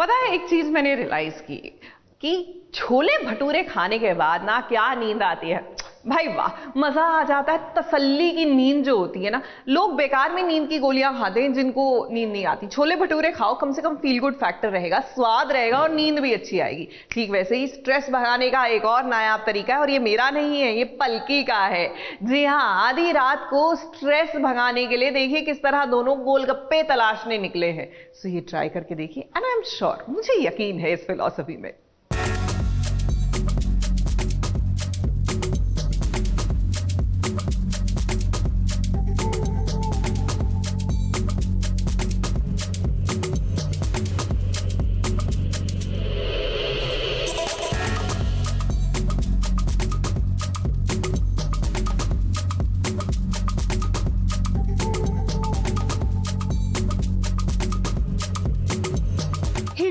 पता है एक चीज मैंने रियलाइज की कि छोले भटूरे खाने के बाद ना क्या नींद आती है भाई, वाह मजा आ जाता है। तसल्ली की नींद जो होती है ना, लोग बेकार में नींद की गोलियां खाते हैं जिनको नींद नहीं आती। छोले भटूरे खाओ, कम से कम फील गुड फैक्टर रहेगा, स्वाद रहेगा और नींद भी अच्छी आएगी। ठीक वैसे ही स्ट्रेस भगाने का एक और नायाब तरीका है, और ये मेरा नहीं है, ये पलकी का है। जी हाँ, आधी रात को स्ट्रेस भगाने के लिए देखिए किस तरह दोनों गोलगप्पे तलाशने निकले हैं। सो ये ट्राई करके देखिए एंड आई एम श्योर, मुझे यकीन है इस फिलॉसफी में।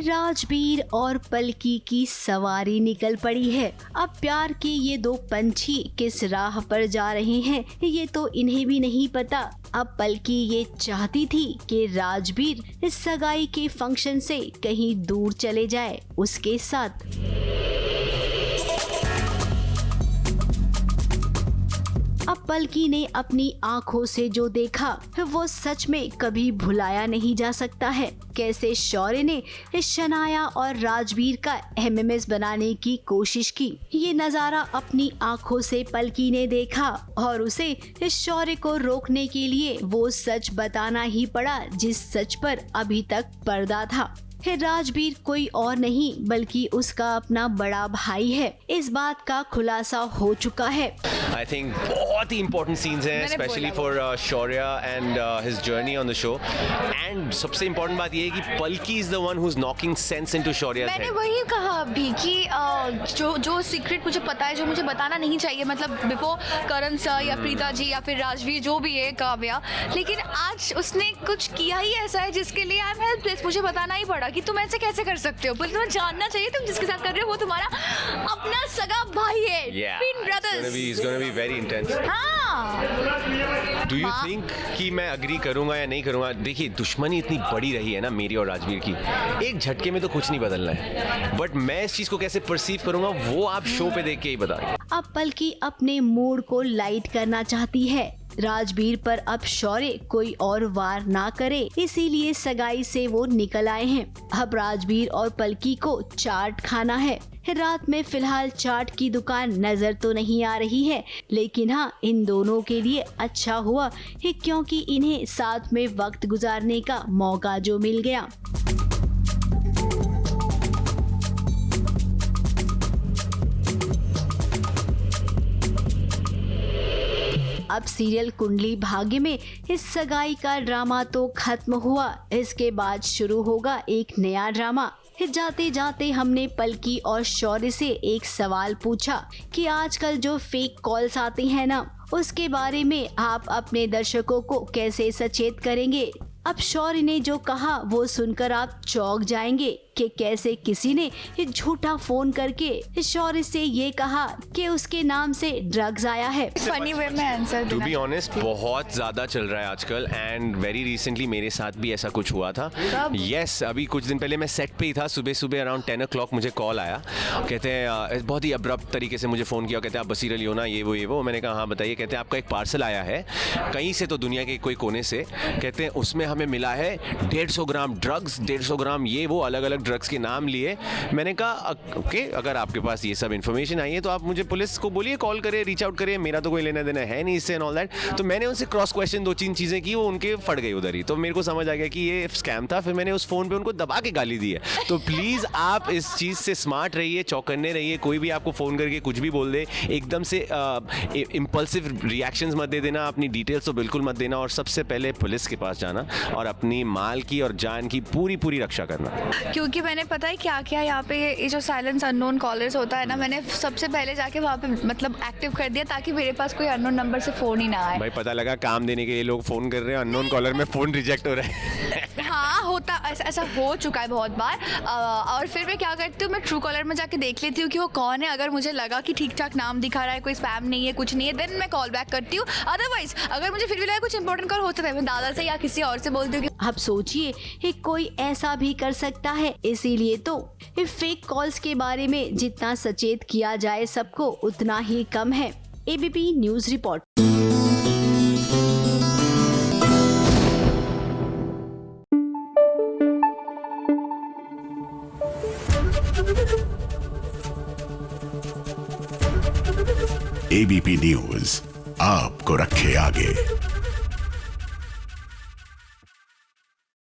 राजबीर और पलकी की सवारी निकल पड़ी है। अब प्यार के ये दो पंछी किस राह पर जा रहे हैं ये तो इन्हें भी नहीं पता। अब पलकी ये चाहती थी कि राजबीर इस सगाई के फंक्शन से कहीं दूर चले जाए उसके साथ। अब पलकी ने अपनी आंखों से जो देखा वो सच में कभी भुलाया नहीं जा सकता है। कैसे शौर्य ने शनाया और राजबीर का एमएमएस बनाने की कोशिश की, ये नजारा अपनी आंखों से पलकी ने देखा और उसे शौर्य को रोकने के लिए वो सच बताना ही पड़ा जिस सच पर अभी तक पर्दा था। राजबीर कोई और नहीं बल्कि उसका अपना बड़ा भाई है। इस बात का खुलासा हो चुका है। आई थिंक बहुत ही इंपॉर्टेंट सीन्स हैं, specially for Shaurya and his journey on the show. And सबसे इम्पोर्टेंट बात ये है कि Palki is the one who is knocking sense into शौर्य's head। मैंने वही कहा अभी कि जो सीक्रेट मुझे पता है, जो मुझे बताना नहीं चाहिए, मतलब बिफोर करण सर या प्रीता जी या फिर राजवीर जो भी है काव्या, लेकिन आज उसने कुछ किया ही ऐसा है जिसके लिए आई एम हेल्पलेस। मुझे बताना ही पड़ा कि तुम ऐसे कैसे कर सकते हो, बल्कि तुम्हें जानना चाहिए तुम जिसके साथ कर रहे हो वो तुम्हारा अपना सगा भाई है। Twin brothers. It's gonna be very intense। हाँ। Do you think कि मैं अग्री करूंगा या नहीं करूंगा? देखिए दुश्मनी इतनी बड़ी रही है ना मेरी और राजवीर की, एक झटके में तो कुछ नहीं बदलना है, बट मैं इस चीज को कैसे परसीव करूंगा वो आप शो पे देख के ही बताएं। अब पलकी अपने मूड को लाइट करना चाहती है। राजबीर पर अब शौर्य कोई और वार ना करे, इसीलिए सगाई से वो निकल आए हैं। अब राजबीर और पलकी को चाट खाना है। रात में फिलहाल चाट की दुकान नजर तो नहीं आ रही है, लेकिन हाँ इन दोनों के लिए अच्छा हुआ है क्योंकि इन्हें साथ में वक्त गुजारने का मौका जो मिल गया। अब सीरियल कुंडली भाग्य में इस सगाई का ड्रामा तो खत्म हुआ, इसके बाद शुरू होगा एक नया ड्रामा। जाते जाते हमने पलकी और शौर्य से एक सवाल पूछा कि आजकल जो फेक कॉल्स आते हैं ना, उसके बारे में आप अपने दर्शकों को कैसे सचेत करेंगे। अब शौर्य ने जो कहा वो सुनकर आप चौंक जाएंगे कि कैसे किसी ने झूठा फोन करके शौर्य से ये कहा कि उसके नाम से ड्रग्स आया है। फनी वे में आंसर टू बी ऑनेस्ट बहुत ज्यादा चल रहा है आजकल, एंड वेरी रिसेंटली मेरे साथ भी ऐसा कुछ हुआ था। यस, अभी कुछ दिन पहले मैं सेट पे ही था, सुबह सुबह अराउंड 10 o'clock मुझे कॉल आया। कहते हैं बहुत ही अब्रप्ट तरीके से मुजे फ़ोन किया, कहते हैं आप बसीर अली हो ना, ये वो। मैंने कहा हाँ बताइए। कहते हैं आपका एक पार्सल आया है कहीं से, तो दुनिया के कोई कोने से। कहते हैं उसमें हमें मिला है 150 ग्राम ड्रग्स, 150 ग्राम ये वो, अलग अलग ड्रग्स के नाम लिए। मैंने कहा ओके, अगर आपके पास ये सब इन्फॉर्मेशन आई है तो आप मुझे पुलिस को बोलिए, कॉल करें, रीच आउट करें, मेरा तो कोई लेना देना है नहीं इससे एंड ऑल दैट। तो मैंने उनसे क्रॉस क्वेश्चन 2-3 चीज़ें की, वो उनके फट गई उधर ही। तो मेरे को समझ आ गया कि ये स्कैम था। फिर मैंने उस फ़ोन पे उनको दबा के गाली दी है। तो प्लीज़ आप इस चीज़ से स्मार्ट रहिए, चौकन्ने रहिए। कोई भी आपको फ़ोन करके कुछ भी बोल दे, एकदम से इम्पल्सिव रिएक्शंस मत दे देना, अपनी डिटेल्स तो बिल्कुल मत देना, और सबसे पहले पुलिस के पास जाना और अपनी माल की और जान की पूरी रक्षा करना। क्योंकि मैंने पता है क्या किया यहाँ पे, ये जो साइलेंस अननोन कॉलर्स होता है ना, मैंने सबसे पहले जाके वहाँ पे मतलब एक्टिव कर दिया ताकि मेरे पास कोई अननोन नंबर से फ़ोन ही ना आए। भाई पता लगा काम देने के लिए लोग फ़ोन कर रहे हैं, अननोन कॉलर में फ़ोन रिजेक्ट हो रहा है। हाँ होता, ऐसा हो चुका है बहुत बार। और फिर मैं क्या करती हूँ, मैं ट्रू कॉलर में जाके देख लेती हूँ कि वो कौन है। अगर मुझे लगा कि ठीक ठाक नाम दिखा रहा है, कोई स्पैम नहीं है, कुछ नहीं है, देन मैं कॉल बैक करती हूँ। अदरवाइज अगर मुझे फिर भी लगा कुछ इंपॉर्टेंट कॉल हो सकता है, मैं दादा से या किसी और से बोलती हूँ। अब सोचिए ये कोई ऐसा भी कर सकता है, इसीलिए तो फेक कॉल्स के बारे में जितना सचेत किया जाए सबको उतना ही कम है। ABP news report. ABP news आपको रखे आगे।